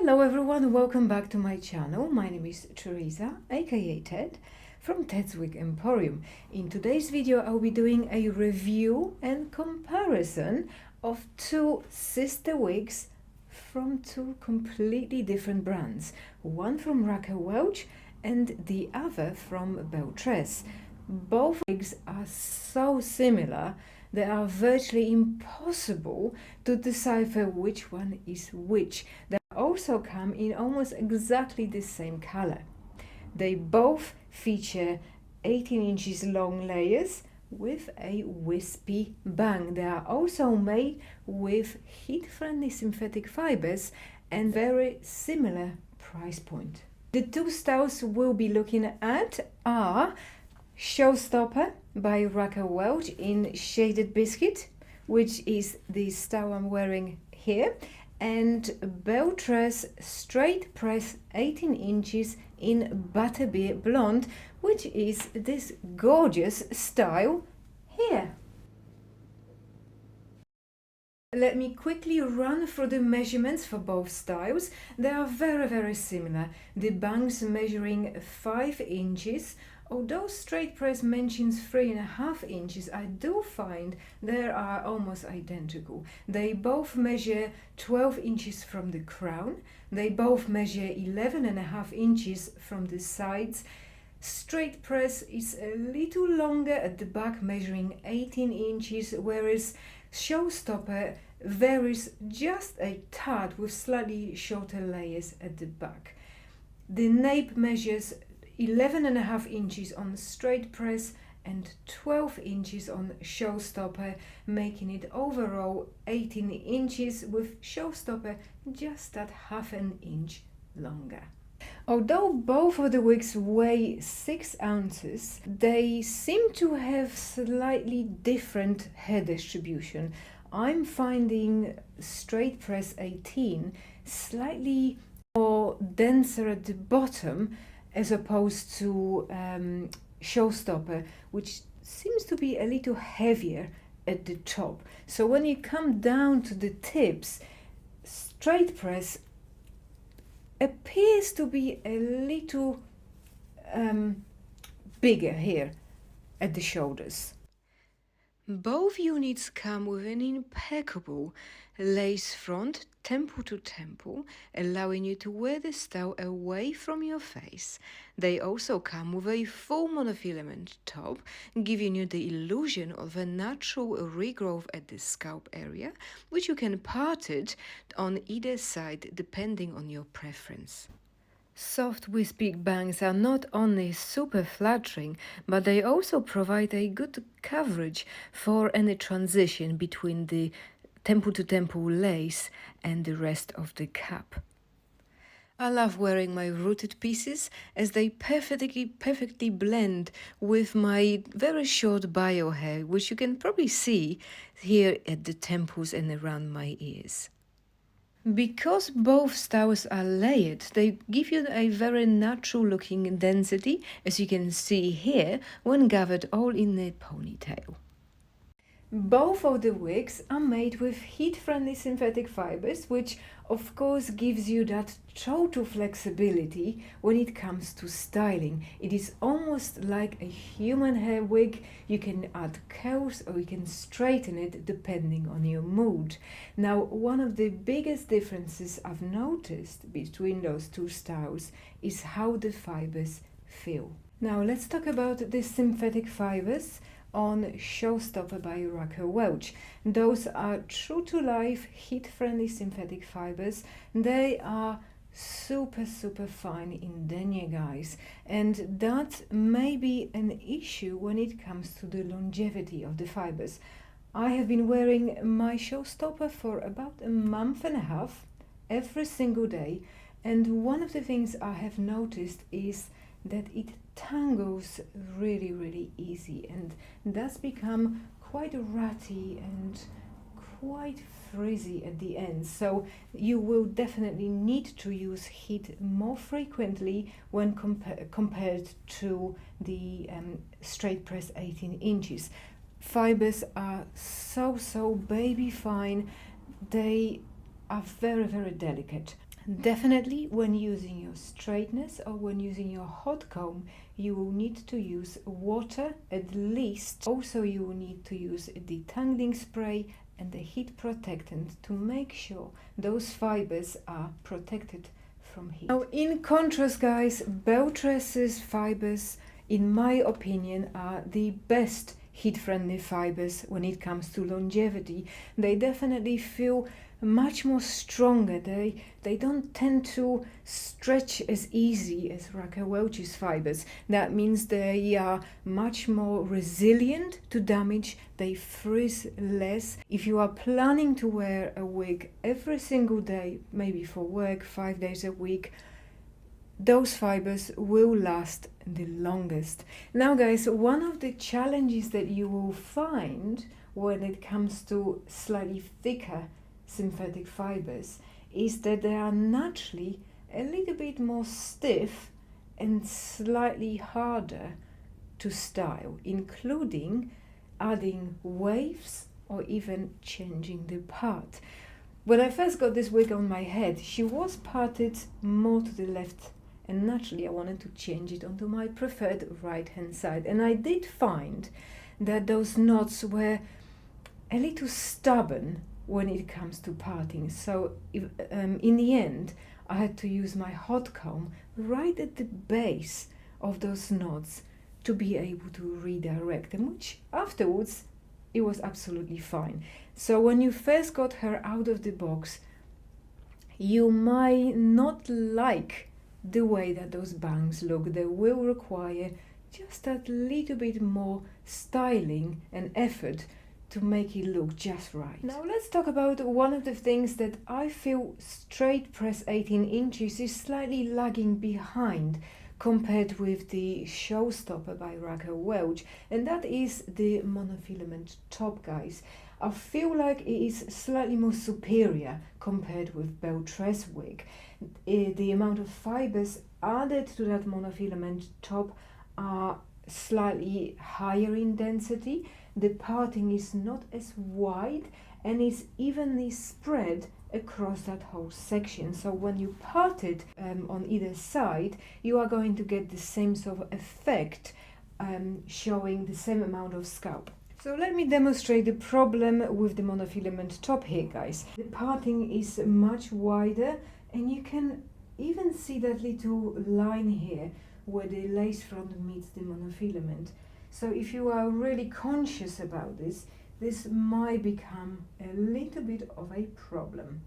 Hello everyone, welcome back to my channel. My name is Teresa, aka Ted, from Ted's Wig Emporium. In today's video I'll be doing a review and comparison of two sister wigs from two completely different brands. One from Raquel Welch and the other from Belle Tress. Both wigs are so similar they are virtually impossible to decipher which one is which. They also come in almost exactly the same color. They both feature 18 inches long layers with a wispy bang. They are also made with heat-friendly synthetic fibers and very similar price point. The two styles we'll be looking at are Showstopper by Raquel Welch in Shaded Biscuit, which is the style I'm wearing here, and Belle Tress Straight Press 18 inches in Butterbeer Blonde, which is this gorgeous style here. Let me quickly run through the measurements for both styles. They are very similar. The bangs measuring 5 inches. Although Straight Press mentions 3.5 inches, I do find they are almost identical. They both measure 12 inches from the crown. They both measure 11.5 inches from the sides. Straight Press is a little longer at the back, measuring 18 inches, whereas Showstopper varies just a tad with slightly shorter layers at the back. The nape measures 11.5 inches on Straight Press and 12 inches on Showstopper, making it overall 18 inches, with Showstopper just at half an inch longer. Although both of the wigs weigh 6 ounces, they seem to have slightly different hair distribution. I'm finding Straight Press 18 slightly more denser at the bottom as opposed to Showstopper, which seems to be a little heavier at the top. So when you come down to the tips, Straight Press appears to be a little bigger here at the shoulders. Both units come with an impeccable lace front, temple to temple, allowing you to wear the style away from your face. They also come with a full monofilament top, giving you the illusion of a natural regrowth at the scalp area, which you can part it on either side depending on your preference. Soft wispy bangs are not only super flattering, but they also provide a good coverage for any transition between the temple-to-temple lace and the rest of the cap. I love wearing my rooted pieces as they perfectly blend with my very short bio hair, which you can probably see here at the temples and around my ears. Because both styles are layered, they give you a very natural looking density, as you can see here, when gathered all in a ponytail. Both of the wigs are made with heat-friendly synthetic fibers, which of course gives you that total flexibility when it comes to styling. It is almost like a human hair wig. You can add curls or you can straighten it depending on your mood. Now, one of the biggest differences I've noticed between those two styles is how the fibers feel. Now let's talk about the synthetic fibers on Showstopper by Raquel Welch. Those are true to life, heat-friendly synthetic fibers. They are super fine in denier, guys, and that may be an issue when it comes to the longevity of the fibers. I have been wearing my Showstopper for about a month and a half every single day, and one of the things I have noticed is that it tangles really easy and does become quite ratty and quite frizzy at the end. So you will definitely need to use heat more frequently when compared to the Straight Press 18 inches. Fibers are so baby fine. They are very delicate. Definitely when using your straighteners or when using your hot comb, you will need to use water at least. Also you will need to use a detangling spray and a heat protectant to make sure those fibers are protected from heat. Now in contrast guys, Belle Tress's fibers in my opinion are the best heat-friendly fibers when it comes to longevity. They definitely feel much more stronger. They don't tend to stretch as easy as Raquel Welch's fibers. That means they are much more resilient to damage. They frizz less. If you are planning to wear a wig every single day, maybe for work, 5 days a week, those fibers will last the longest. Now guys, one of the challenges that you will find when it comes to slightly thicker synthetic fibers is that they are naturally a little bit more stiff and slightly harder to style, including adding waves or even changing the part. When I first got this wig on my head, she was parted more to the left, and naturally I wanted to change it onto my preferred right hand side, and I did find that those knots were a little stubborn when it comes to parting. So in the end I had to use my hot comb right at the base of those knots to be able to redirect them, which afterwards it was absolutely fine. So when you first got her out of the box, you might not like the way that those bangs look. They will require just that little bit more styling and effort to make it look just right. Now let's talk about one of the things that I feel straight press 18 inches is slightly lagging behind compared with the Showstopper by Raquel Welch, and that is the monofilament top, guys. I feel like it is slightly more superior compared with Belle Tress wig. The amount of fibers added to that monofilament top are slightly higher in density. The parting is not as wide and is evenly spread across that whole section. So when you part it on either side, you are going to get the same sort of effect, showing the same amount of scalp. So let me demonstrate the problem with the monofilament top here, guys. The parting is much wider, and you can even see that little line here where the lace front meets the monofilament. So if you are really conscious about this, this might become a little bit of a problem.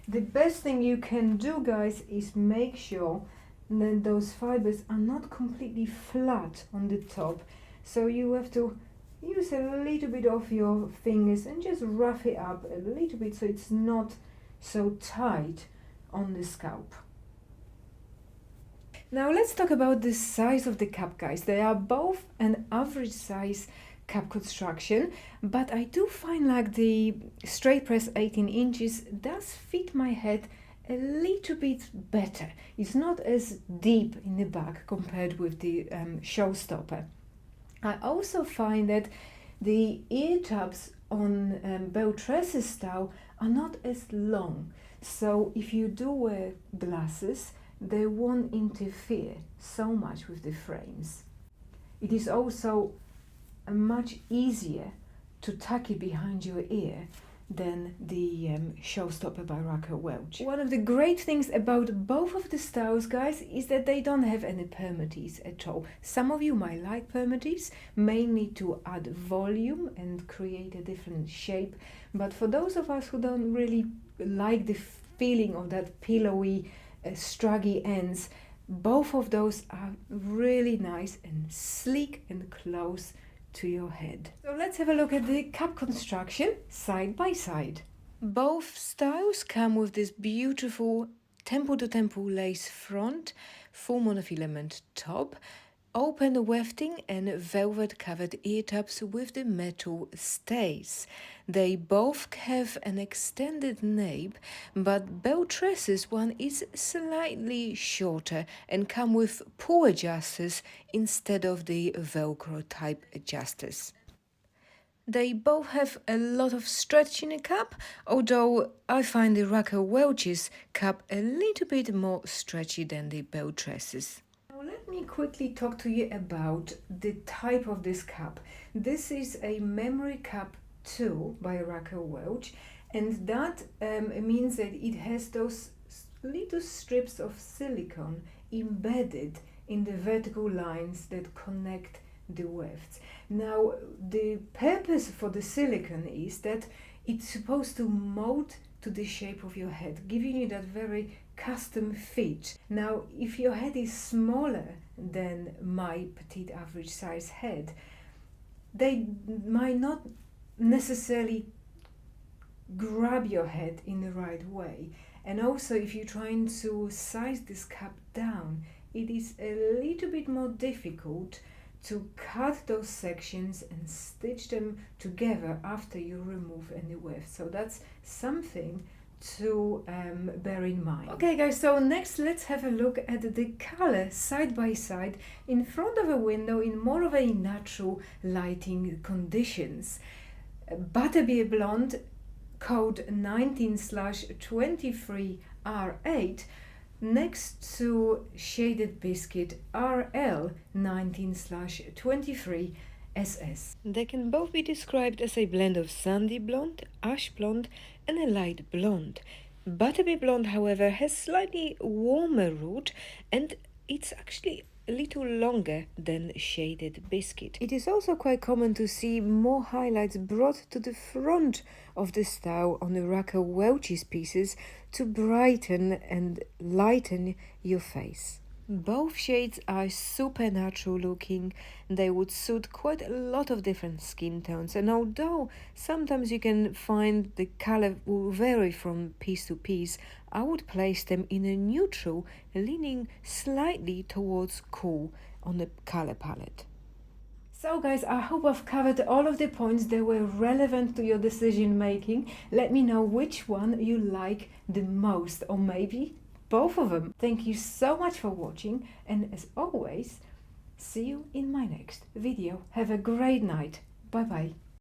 The best thing you can do, guys, is make sure that those fibers are not completely flat on the top. So you have to use a little bit of your fingers and just rough it up a little bit so it's not so tight on the scalp. Now let's talk about the size of the cap, guys. They are both an average size cap construction, but I do find like the straight press 18 inches does fit my head a little bit better. It's not as deep in the back compared with the Showstopper. I also find that the ear tabs on Belle Tress's style are not as long, so if you do wear glasses, they won't interfere so much with the frames. It is also much easier to tuck it behind your ear than the Showstopper by Raquel Welch. One of the great things about both of the styles, guys, is that they don't have any permatease at all. Some of you might like permatease, mainly to add volume and create a different shape, but for those of us who don't really like the feeling of that pillowy, struggy ends, both of those are really nice and sleek and close to your head. So let's have a look at the cap construction side by side. Both styles come with this beautiful temple to temple lace front, full monofilament top. Open wefting and velvet covered ear tabs with the metal stays. They both have an extended nape, but Belle Tress's one is slightly shorter and come with pull adjusters instead of the Velcro type adjusters. They both have a lot of stretch in the cup, although I find the Raquel Welch's cup a little bit more stretchy than the Belle Tress's. Now let me quickly talk to you about the type of this cup. This is a Memory Cup 2 by Raquel Welch, and that means that it has those little strips of silicone embedded in the vertical lines that connect the wefts. Now the purpose for the silicone is that it's supposed to mold to the shape of your head, giving you that very custom fit. Now if your head is smaller than my petite average size head, they might not necessarily grab your head in the right way. And also if you're trying to size this cup down, it is a little bit more difficult to cut those sections and stitch them together after you remove any weft. So that's something to bear in mind. Okay guys, so next let's have a look at the color side by side in front of a window in more of a natural lighting conditions. Butterbeer Blonde, code 19/23R8, next to Shaded Biscuit RL19/23SS. They can both be described as a blend of sandy blonde, ash blonde and a light blonde. Butterbeer Blonde, however, has slightly warmer root and it's actually a little longer than Shaded Biscuit. It is also quite common to see more highlights brought to the front of the style on the Raquel Welch's pieces to brighten and lighten your face. Both shades are super natural looking. They would suit quite a lot of different skin tones, and although sometimes you can find the color will vary from piece to piece, I would place them in a neutral, leaning slightly towards cool on the color palette. So guys, I hope I've covered all of the points that were relevant to your decision making. Let me know which one you like the most, or maybe both of them. Thank you so much for watching, and as always, see you in my next video. Have a great night. Bye bye.